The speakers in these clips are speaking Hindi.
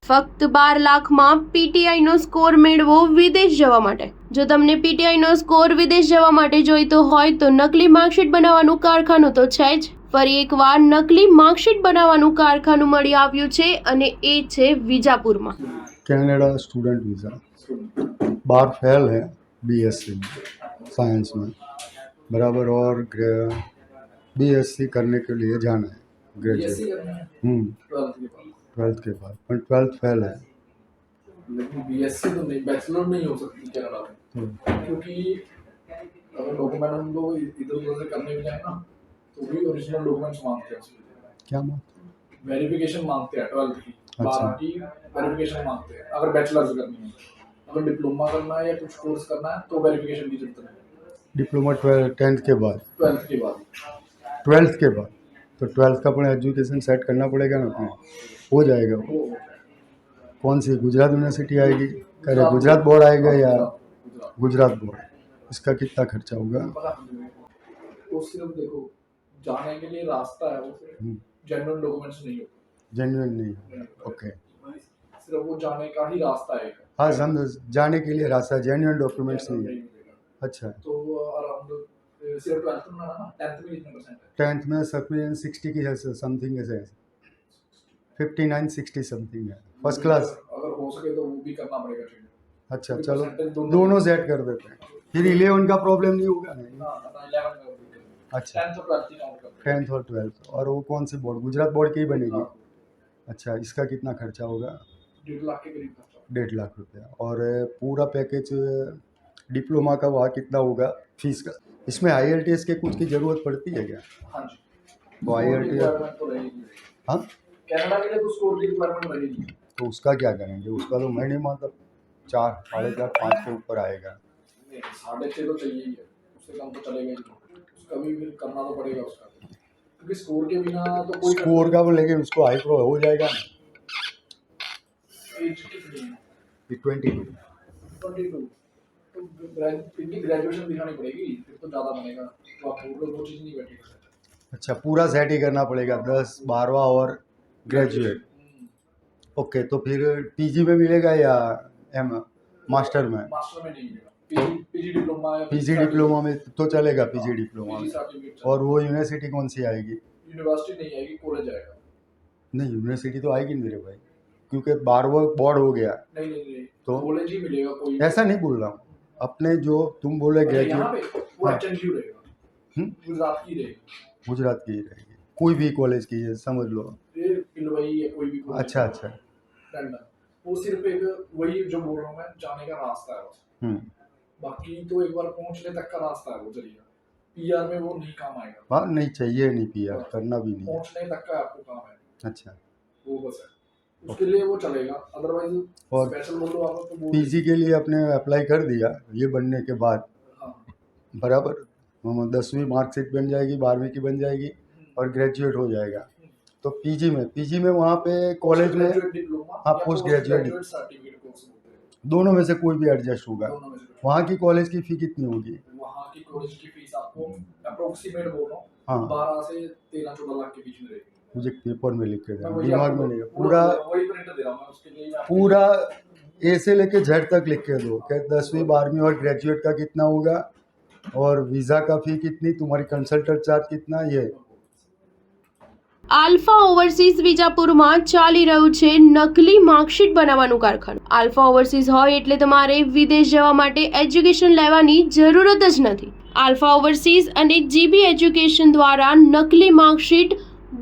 ફક્ત 12 લાખમાં પીટીઆઈનો સ્કોર મેળવો વિદેશ જવા માટે। જો તમને પીટીઆઈનો સ્કોર વિદેશ જવા માટે જોઈતો હોય તો નકલી માર્કશીટ બનાવવાનું કારખાનું તો છે જ। ફરી એકવાર નકલી માર્કશીટ બનાવવાનું કારખાનું મળી આવ્યું છે અને એ છે વિજાપુરમાં। कनाडा स्टूडेंट वीज़ा 12 फेल है बीएससी साइंस में बराबर और बीएससी करने के लिए जाना है ग्रेजुएट 12th के बाद पर 12th फेल है। लेकिन बीएससी तो नहीं, बैचलर नहीं हो सकती कनाडा में, क्योंकि अगर डॉक्यूमेंट हम लोग इधर उधर करने भी जाए ना तो भी ओरिजिनल डॉक्यूमेंट्स मांगते हैं। क्या मांगते? वेरिफिकेशन मांगते हैं 12th की, अच्छा। 12 की वेरिफिकेशन मांगते हैं अगर बैचलर्स करनी है। अगर डिप्लोमा करना है या कुछ कोर्स करना है तो वेरिफिकेशन की जरूरत नहीं। डिप्लोमा 10th के बाद 12th के बाद 12th के बाद तो 12th का अपना एजुकेशन सेट करना पड़ेगा ना अपने, हो जाएगा वो। वो कौन सी गुजरात यूनिवर्सिटी आएगी, करे गुजरात बोर्ड आएगा या गुजरात बोर्ड, इसका कितना खर्चा होगा? पता नहीं। तो सिर्फ देखो जाने के लिए रास्ता है, वो जेन्युइन डॉक्यूमेंट्स नहीं होते, जेन्युइन नहीं, ओके। सिर्फ वो जाने का ही रास्ता है। हाँ समझ, जाने के लिए रास्ता, जेन्युइन डॉक्यूमेंट्स नहीं है। मिलेगा। अच्छा, तो अराउंड सिर्फ 12th में ना 10th में कितने परसेंट है? 10th में सकरीबन 60 की है, समथिंग है, 59-60 समथिंग है, फर्स्ट क्लास। अगर हो सके तो वो भी करना पड़ेगा ट्रेनिंग। अच्छा चलो दोनों सेट कर देते हैं, फिर 11 का प्रॉब्लम नहीं होगा नहीं? हाँ 11 में अच्छा 10th और 12th की काउंट करते 10th और 12th, और वो कौन सी बोर्ड, गुजरात बोर्ड की ही बनेगी? हैं। अच्छा, इसका कितना खर्चा होगा? 1.5 लाख के करीब खर्चा। 1.5 लाख रुपया। और पूरा पैकेज डिप्लोमा का वहाँ कितना होगा फीस का? इसमें IELTS के कुछ की ज़रूरत पड़ती है क्या? हाँ जी, तो IELTS, रिक्वायरमेंट तो रहेगी। हाँ कनाडा के लिए तो स्कोर की रिक्वायरमेंट रहेगी। तो उसका क्या करेंगे? उसका तो महीने मतलब 4, 4.5, 5 के ऊपर आएगा। नहीं 6.5 तो चाहिए ही है, उससे कम तो चलेगा ही नहीं। उसका भी फिर करना तो पड़ेगा उसका, क्योंकि स्कोर के बिना तो कोई स्कोर का वो, लेकिन उसको हाई प्रो हो जाएगा ना? एज कितनी है? 22। 22 तो इनकी ग्रेजुएशन दिखानी पड़ेगी, फिर तो ज़्यादा बनेगा। तो आप बोल रहे हो वो चीज़ नहीं बैठेगी। अच्छा, पूरा सेट ही करना पड़ेगा, 10, 12वां और ग्रेजुएट। ओके, तो फिर पीजी में मिलेगा या मास्टर में? मास्टर में नहीं मिलेगा, पीजी डिप्लोमा है। पीजी डिप्लोमा में तो चलेगा, पीजी डिप्लोमा पीजी में। सर्टिफिकेट और वो यूनिवर्सिटी कौन सी आएगी? यूनिवर्सिटी नहीं आएगी, कॉलेज आएगा। नहीं यूनिवर्सिटी तो आएगी नहीं मेरे भाई, क्योंकि 12वां बोर्ड हो गया। नहीं तो कॉलेज ही मिलेगा कोई। ऐसा नहीं बोल रहा हूँ, अपने जो तुम बोले यहाँ ग्रेजुएट, पे वो हाँ। HNU रहेगा, गुजरात की रहेगी। गुजरात की ही रहेगी, कोई भी कॉलेज की है समझ लो। ये पिलवई या कोई भी कॉलेज। अच्छा अच्छा। डंडा वो सिर्फ एक वही जो बोल रहा हूँ मैं, जाने का रास्ता है बस। बाकी तो एक बार पहुंचने तक का रास्ता है वो जरिए। पीआर में वो नहीं काम आएगा। हाँ नहीं चाहिए, नहीं PR करना भी नहीं है। पहुंचने तक का आपको काम है, अच्छा, वो बस है, उसके लिए वो चलेगा। अदरवाइज और स्पेशल बोलो आप तो वो पीजी के लिए अपने अप्लाई कर दिया, ये बनने के बाद हाँ बराबर 10वीं मार्कशीट बन जाएगी, 12वीं की बन जाएगी और ग्रेजुएट हो जाएगा। तो पीजी में वहाँ पे कॉलेज में, डिप्लोमा हाँ पोस्ट ग्रेजुएट सर्टिफिकेट कोर्स होते हैं, दोनों में से कोई भी एडजस्ट होगा। दोनों में से वहाँ की कॉलेज की फ़ी कितनी होगी? वहाँ की कॉलेज की फीस आपको अप्रोक्सीमेट बोल रहा हूँ, हाँ 12 से 13-14 लाख के बीच में रहेगी। मुझे पेपर में लिख के मैं देना, वही दिमाग आपको में नहीं है। पूरा पूरा वही प्रिंट दे रहा हूँ मैं, उसके लिए पूरा A से लेके Z तक लिख के दो कि 10वीं 12वीं और ग्रेजुएट का कितना होगा, और वीज़ा का फ़ी कितनी, तुम्हारी कंसल्टेंट चार्ज कितना, ये આલ્ફા ઓવરસીઝ વિજાપુરમાં ચાલી રહ્યું છે નકલી માર્કશીટ બનાવવાનું કારખાનું। આલ્ફા ઓવરસીઝ હોય એટલે તમારે વિદેશ જવા માટે એજ્યુકેશન લેવાની જરૂરત જ નથી। આલ્ફા ઓવરસીઝ અને GB એજ્યુકેશન દ્વારા નકલી માર્કશીટ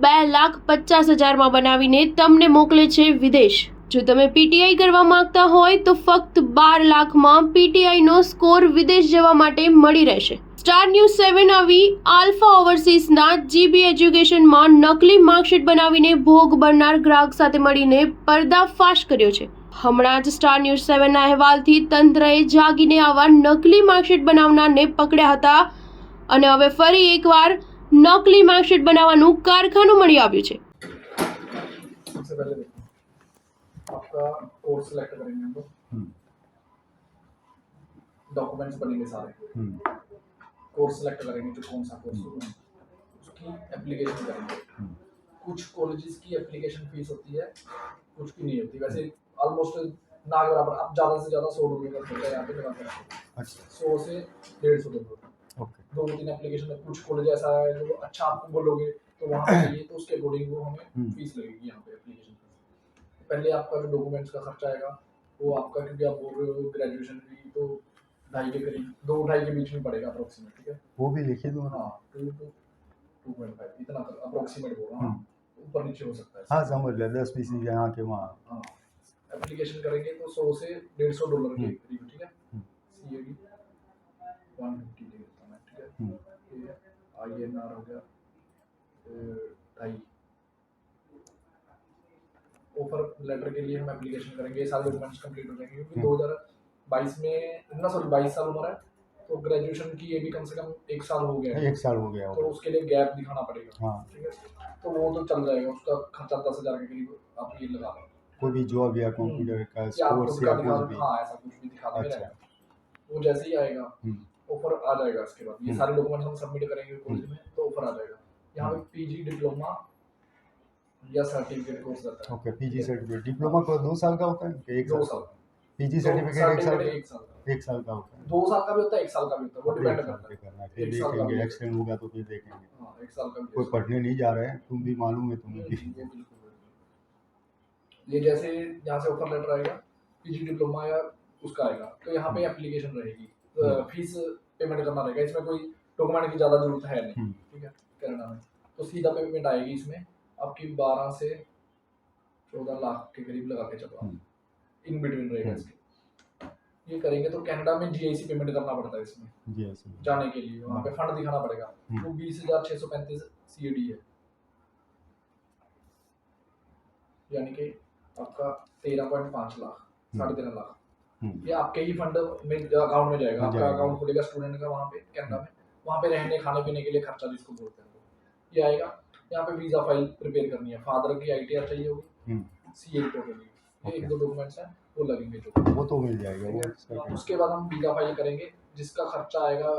2,50,000માં બનાવીને તમને મોકલે છે વિદેશ। જો તમે PTI કરવા માંગતા હોય તો ફક્ત 12 લાખમાં PTIનો સ્કોર વિદેશ જવા માટે મળી રહેશે। સ્ટાર ન્યૂઝ 7 આવી આલ્ફા ઓવરસીઝના GB એજ્યુકેશનમાં નકલી માર્કશીટ બનાવીને ભોગ બનનાર ગ્રાહક સાથે મળીને પર્દાફાશ કર્યો છે। હમણાં જ સ્ટાર ન્યૂઝ 7ના અહેવાલથી તંત્રએ જાગીને આવા નકલી માર્કશીટ બનાવનારને પકડ્યા હતા અને હવે ફરી એકવાર નકલી માર્કશીટ બનાવવાનું કારખાનું મળી આવ્યું છે। सबसे पहले देखो आपका कोर्स सेलेक्ट करेंगे हम लोग, डॉक्यूमेंट्स बनेंगे सारे, कोर्स सेलेक्ट करेंगे जो कौन सा कोर्स होगा, उसकी एप्लीकेशन करेंगे। कुछ कॉलेजेस की एप्लीकेशन फीस होती है कुछ भी नहीं होती वैसे ऑलमोस्ट ना के बराबर। आप ज़्यादा से ज़्यादा 100 रुपये कर सकते हैं यहाँ पे जमा करा, अच्छा 100 से 150 $150। ओके 2-3 एप्लीकेशन में कुछ कॉलेज ऐसा है जो अच्छा आपको बोलोगे तो वहाँ पे चाहिए, तो उसके अकॉर्डिंग वो हमें फीस लगेगी यहाँ पे एप्लीकेशन फीस। पहले आपका जो डॉक्यूमेंट्स का खर्चा आएगा वो आपका, क्योंकि आप बोल रहे हो ग्रेजुएशन फी तो 2.5 के करीब, 2-2.5 के बीच में पड़ेगा अप्रोक्सीमेट, ठीक है। वो भी लिखी दो ना। हाँ 2 to 2.5 इतना अप्रोक्सीमेट बोल रहा हूँ, ऊपर नीचे हो सकता है। हाँ समझ लिया 10 पीसी यहाँ के वहाँ। हाँ एप्लीकेशन करेंगे तो 100 से $150 के करीब, ठीक है। CAD 150 दे देता मैं, ठीक है। ये INR हो गया 2.5। ऑफर लेटर के लिए हम एप्लीकेशन करेंगे, ये सारे डॉक्यूमेंट्स कंप्लीट हो जाएंगे, क्योंकि 2022 में ना, सॉरी 22 साल उम्र है तो ग्रेजुएशन की ये भी कम से कम 1 साल हो गया है, 1 साल हो गया तो होगा। उसके लिए गैप दिखाना पड़ेगा। हाँ ठीक है, तो वो तो चल जाएगा, उसका खर्चा 10,000 के करीब आप ये लगा लो, कोई भी जॉब या कंप्यूटर का या आप कोर्स खुद या का दिखा कुछ दो, भी। हाँ ऐसा कुछ भी दिखा दो अच्छा। रहेगा। वो जैसे ही आएगा ऑफर आ जाएगा, इसके बाद ये सारे डॉक्यूमेंट्स हम सबमिट करेंगे कॉलेज में तो ऑफर आ जाएगा। यहाँ पे PG डिप्लोमा या सर्टिफिकेट कोर्स रहता है। ओके पीजी सर्टिफिकेट डिप्लोमा को 2 साल का होता है कि 1 2 साल? साल। पीजी सर्टिफिकेट 1 साल का? 1 साल का। 1 साल का होता है। 2 साल का भी होता है, 1 साल का भी होता है, वो डिपेंड 1 साल करता पे है। करना है, फिर 1 साल का देखेंगे भी एक्सटेंड होगा तो फिर देखेंगे। हाँ 1 साल का भी कोई पढ़ने नहीं जा रहे हैं, तुम भी मालूम है तुम्हें भी। वो बिल्कुल। ये जैसे यहाँ से ऑफर लेटर आएगा, PG डिप्लोमा या उसका आएगा, तो यहाँ पे एप्लीकेशन रहेगी, फीस पेमेंट करना रहेगा। इसमें कोई डॉक्यूमेंट की ज़्यादा जरूरत है नहीं, ठीक है, कनाडा में तो सीधा पेमेंट आएगी। इसमें आपकी 12 से 14 लाख के करीब लगा के चलो, इन बिटवीन रहेगा इसके। ये करेंगे तो कनाडा में GIC पेमेंट करना पड़ता है इसमें जाने के लिए, वहाँ पे फंड दिखाना पड़ेगा, वो 20,635 CAD है, यानी कि आपका 13.5 लाख, 13.5 लाख। ये आपके ही फंड में अकाउंट में जाएगा, आपका अकाउंट खुलेगा स्टूडेंट का वहाँ पे कनाडा में, वहाँ पे रहने खाने पीने के लिए खर्चा जिसको बोलते हैं ये आएगा। यहाँ पे वीजा फाइल प्रिपेयर करनी है, फादर की ITR चाहिए होगी, CA रिपोर्ट होगी, ये 1-2 डॉक्यूमेंट्स हैं वो लगेंगे जो, वो तो मिल जाएगा वो। उसके बाद हम वीजा फाइल करेंगे जिसका खर्चा आएगा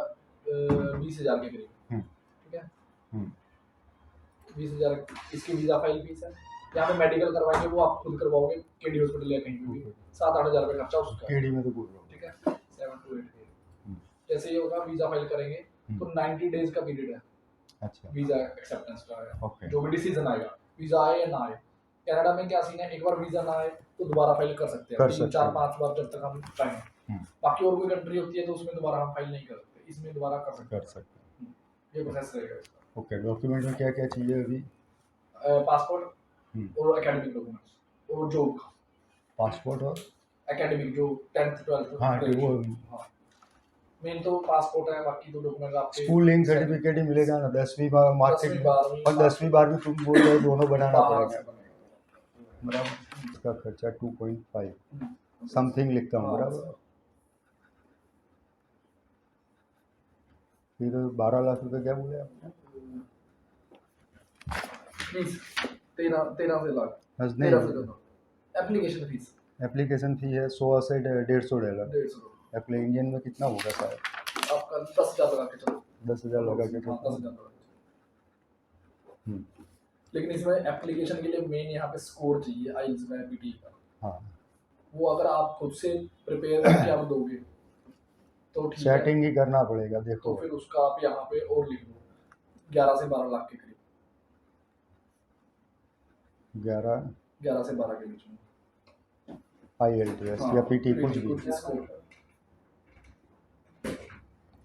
20,000 के करीब, ठीक है। 20,000 इसकी वीजा फाइल फीस है। यहाँ पे मेडिकल करवाएंगे वो आप खुद करवाओगे, KD हॉस्पिटल या कहीं भी, 7-8 हज़ार रुपये खर्चा उसका, केडी में तो बोल रहा हूँ, ठीक है। 7 to 8 जैसे ये होगा, वीजा फाइल करेंगे तो 90 डेज का पीरियड है अच्छा वीजा एक्सेप्टेंस का है, ओके जो भी डिसीजन आएगा, वीजा आए या ना आए। कनाडा में क्या सीन है, एक बार वीजा ना आए तो दोबारा फाइल कर सकते हैं, 3-4-5 बार जब तक हम चाहें। बाकी और कोई कंट्री होती है तो उसमें दोबारा हम फाइल नहीं कर सकते, इसमें दोबारा कर सकते हैं। ये प्रोसेस रहेगा इसका। ओके डॉक्यूमेंट में क्या क्या चाहिए अभी? पासपोर्ट और एकेडमिक डॉक्यूमेंट्स और जॉब का। पासपोर्ट और एकेडमिक जो 10th 12th हाँ कि वो मेन तो पासपोर्ट है, बाकी तो डॉक्यूमेंट आपके स्कूलिंग सर्टिफिकेट ही मिलेगा ना, 10वीं मार्कशीट 10वीं और 10वीं 12वीं तुम बोल रहे हो दोनों बनाना पड़ेगा। बराबर इसका खर्चा 2.5 समथिंग लिखता हूँ, बराबर। फिर 12 लाख रुपए क्या बोले आपने? फीस 13 से लाख, नहीं 13 से ज़्यादा एप्लीकेशन फीस। एप्लीकेशन फी है 100 से $150। 150 एप्ली इंडियन में कितना होगा शायद? आपका 10,000 लगा के चलो, 10,000 लगा के हाँ, 10,000 लगा के। लेकिन इसमें एप्लीकेशन के लिए मेन यहाँ पे स्कोर चाहिए आइल्स में, PTE का। हाँ वो अगर आप खुद से प्रिपेयर करके आप दोगे तो ठीक है, सेटिंग ही करना पड़ेगा। देखो तो फिर उसका आप यहाँ पे और लिख दो 11 से 12 लाख के करीब, 11 से 12 के बीच में। IELTS या PT कुछ भी, स्कोर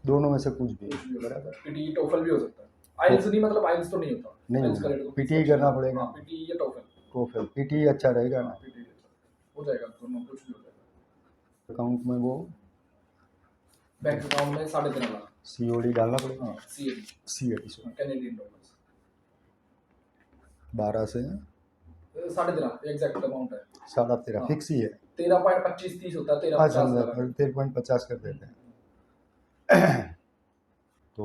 दोनों में से कुछ भी बराबर। PTE TOEFL भी हो सकता है, आइल्स नहीं, मतलब आइल्स तो नहीं होता, नहीं IELTS का होगा, रेट तो PTE करना पड़ेगा। PTE या TOEFL, TOEFL PT अच्छा रहेगा ना, PTE हो जाएगा, दोनों कुछ भी हो जाएगा। अकाउंट में वो बैंक अकाउंट में 13.5 लाख COD डालना पड़ेगा। हाँ, CAD कैनेडियन डॉलर्स 12 से 13.5 एग्जैक्ट अमाउंट है, 13.5 हाँ। फिक्स ही है। 13.25-30 होता है, 13.50 13.50 कर देते हैं। तो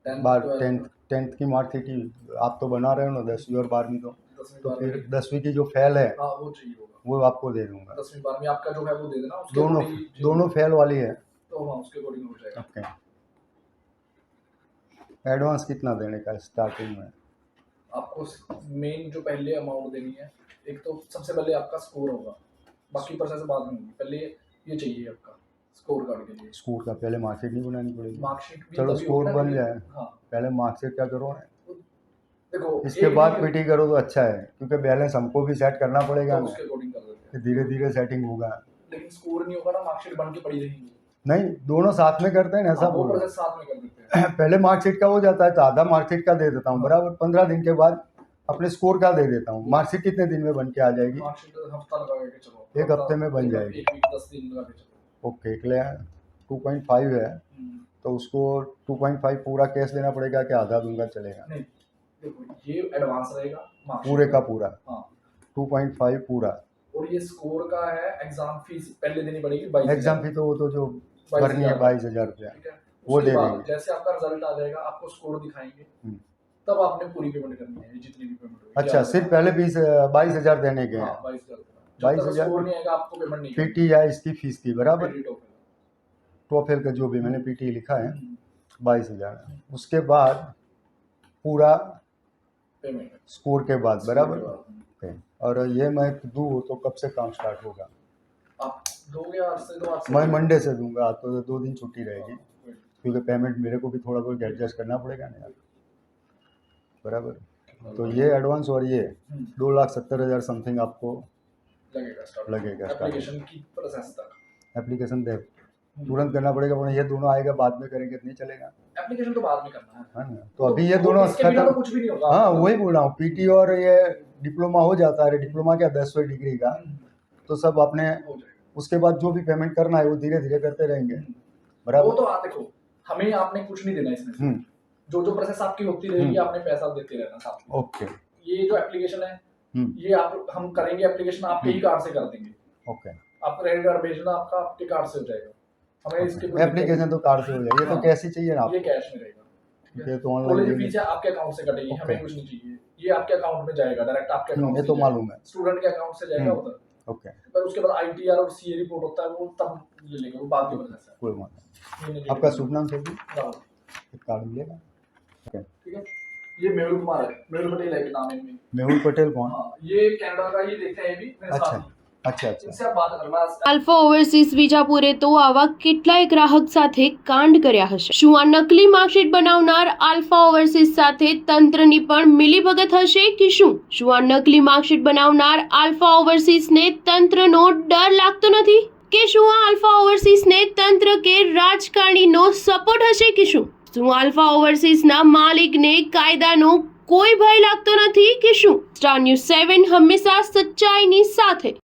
10th की मार्कशीट आप तो बना रहे हो ना, 10वीं और 12वीं तो फिर 10वीं की जो फेल है हाँ वो चाहिए होगा, वो आपको दे दूंगा। 10वीं 12वीं आपका जो है वो दे देना, उसके दोनों फेल वाली है तो हाँ उसके अकॉर्डिंग हो जाएगा। ओके। एडवांस कितना देने का स्टार्टिंग में? आपको आपको मेन जो पहले अमाउंट देनी है, एक तो सबसे पहले आपका स्कोर होगा, बाकी प्रोसेस बाद में होगी। पहले ये चाहिए आपका स्कोर कार्ड के लिए। स्कोर का पहले मार्कशीट नहीं बनानी पड़ेगी? मार्कशीट भी चलो तभी स्कोर होगा बन कि- जाए, हाँ पहले मार्कशीट क्या करो, देखो इसके एक बाद भी- पीटी करो तो अच्छा है, क्योंकि बैलेंस हमको भी सेट करना पड़ेगा तो ना, उसके अकॉर्डिंग कर देते हैं, धीरे धीरे सेटिंग होगा। लेकिन स्कोर नहीं होगा ना, मार्कशीट बन के पड़ी रहेगी। नहीं, दोनों साथ में करते हैं ना, ऐसा हाँ, वो बोलो। प्रोसेस साथ में कर देते हैं। पहले मार्कशीट का हो जाता है तो आधा मार्कशीट का दे देता हूँ, बराबर 15 दिन के बाद अपने स्कोर का दे देता हूँ। मार्कशीट कितने दिन में बन के आ जाएगी? मार्कशीट हफ्ता लगा के चलो, एक हफ्ते में बन जाएगी। एक वीक 10 दिन लगा के चलो। Okay, clear. 2.5 है तो उसको 2.5 पूरा कैश देना पड़ेगा कि आधा दूंगा चलेगा? नहीं, देखो ये एडवांस रहेगा marksheet पूरे का पूरा हाँ, 2.5 पूरा। और ये स्कोर का है, एग्जाम फीस पहले देनी पड़ेगी 22,000। एग्जाम फी तो वो तो जो 22,000 भरनी है 22,000 रुपया, ठीक है, वो उसके दे बाद देंगे। जैसे आपका रिजल्ट आ जाएगा, आपको स्कोर दिखाएंगे, हम्म। तब आपने पूरी पेमेंट करनी है, जितनी भी पेमेंट होगी। अच्छा, सिर्फ पहले 22,000 देने के हाँ, हैं? 22,000 22,000 स्कोर नहीं आएगा, आपको पेमेंट नहीं पीटी या इसकी फीस की, बराबर। करनी। टोटल टोफेल का जो भी मैंने पीटी लिखा है 22,000, उसके बाद पूरा पेमेंट स्कोर के बाद, बराबर। ओके, और ये मैं दूँ तो कब से काम स्टार्ट होगा? आप दोगे आज से, तो आज से मैं मंडे से दूंगा, तो 2 दिन छुट्टी रहेगी, हाँ, क्योंकि पेमेंट मेरे को भी थोड़ा बहुत एडजस्ट करना पड़ेगा ना यार, बराबर। तो ये एडवांस और ये 2,70,000 समथिंग आपको लगेगा स्टार्ट लगेगा एप्लीकेशन की प्रोसेस तक। एप्लीकेशन दे तुरंत करना पड़ेगा, वरना ये दोनों आएगा बाद में करेंगे तो नहीं चलेगा, एप्लीकेशन तो बाद में करना है है ना? तो अभी ये दोनों इसके बिना तो खत्म। कुछ भी नहीं होगा। हाँ, वही बोल रहा हूँ, पीटी और ये डिप्लोमा हो जाता है। डिप्लोमा क्या 10वीं डिग्री का, तो सब अपने हो जाएगा। उसके बाद जो भी पेमेंट करना है वो धीरे धीरे करते रहेंगे, वो बराबर। तो आप देखो, हमें आपने कुछ नहीं देना इसमें से। हम्म, जो जो प्रोसेस आपकी होती रहेगी, आपने पैसा देते रहना साथ में। ओके, ये जो एप्लीकेशन है, ये आप हम करेंगे एप्लीकेशन आपके ही कार्ड से कर देंगे। ओके। आप क्रेडिट कार्ड भेजना, आपका आपके कार्ड से हो जाएगा। हमें इसके कोई एप्लीकेशन तो कार्ड से हो जाएगी, ये तो हाँ। कैश ही चाहिए ना दिक्कत- ये आपको? कैश में रहेगा। ठीक ये है, तो कॉलेज ऑनलाइन फीस है आपके अकाउंट से कटेगी, ओके। हमें कुछ नहीं चाहिए। ये आपके अकाउंट में जाएगा, डायरेक्ट आपके अकाउंट ये से तो जाएगा। मालूम है। स्टूडेंट के अकाउंट से जाएगा उधर, ओके, पर उसके बाद आईटीआर और सीए रिपोर्ट होता है, वो तब ले लेंगे, वो बाद की प्रोसेस है। कोई बात नहीं। ये नहीं आपका लेंगे। शुभ नाम सर जी? राहुल, एक कार्ड मिलेगा? ओके। ठीक है। ये मेहुल कुमार है, मेहुल पटेल है कि नाम है इनमें। मेहुल पटेल कौन? हाँ, ये कनाडा का ही देखते हैं, ये भी मेरे साथ अच्छा ही। अच्छा अच्छा। इनसे आप बात करना। આલ્ફા ઓવરસીઝ વિજાપુરે તો આવા કેટલાય ગ્રાહક સાથે કાંડ કર્યા હશે। શું આ નકલી માર્કશીટ બનાવનાર આલ્ફા ઓવરસીઝ સાથે તંત્રની પણ મિલીભગત હશે કે શું આ નકલી માર્કશીટ બનાવનાર આલ્ફા ઓવરસીઝને તંત્રનો ડર લાગતો નથી કે શું આ આલ્ફા ઓવરસીઝને તંત્ર કે રાજકારણીનો સપોર્ટ હશે કે શું આલ્ફા ઓવરસીઝના માલિકને કાયદાનો કોઈ ભય લાગતો નથી કે શું? સ્ટાર ન્યૂઝ 7 હંમેશા સચ્ચાઈની સાથે।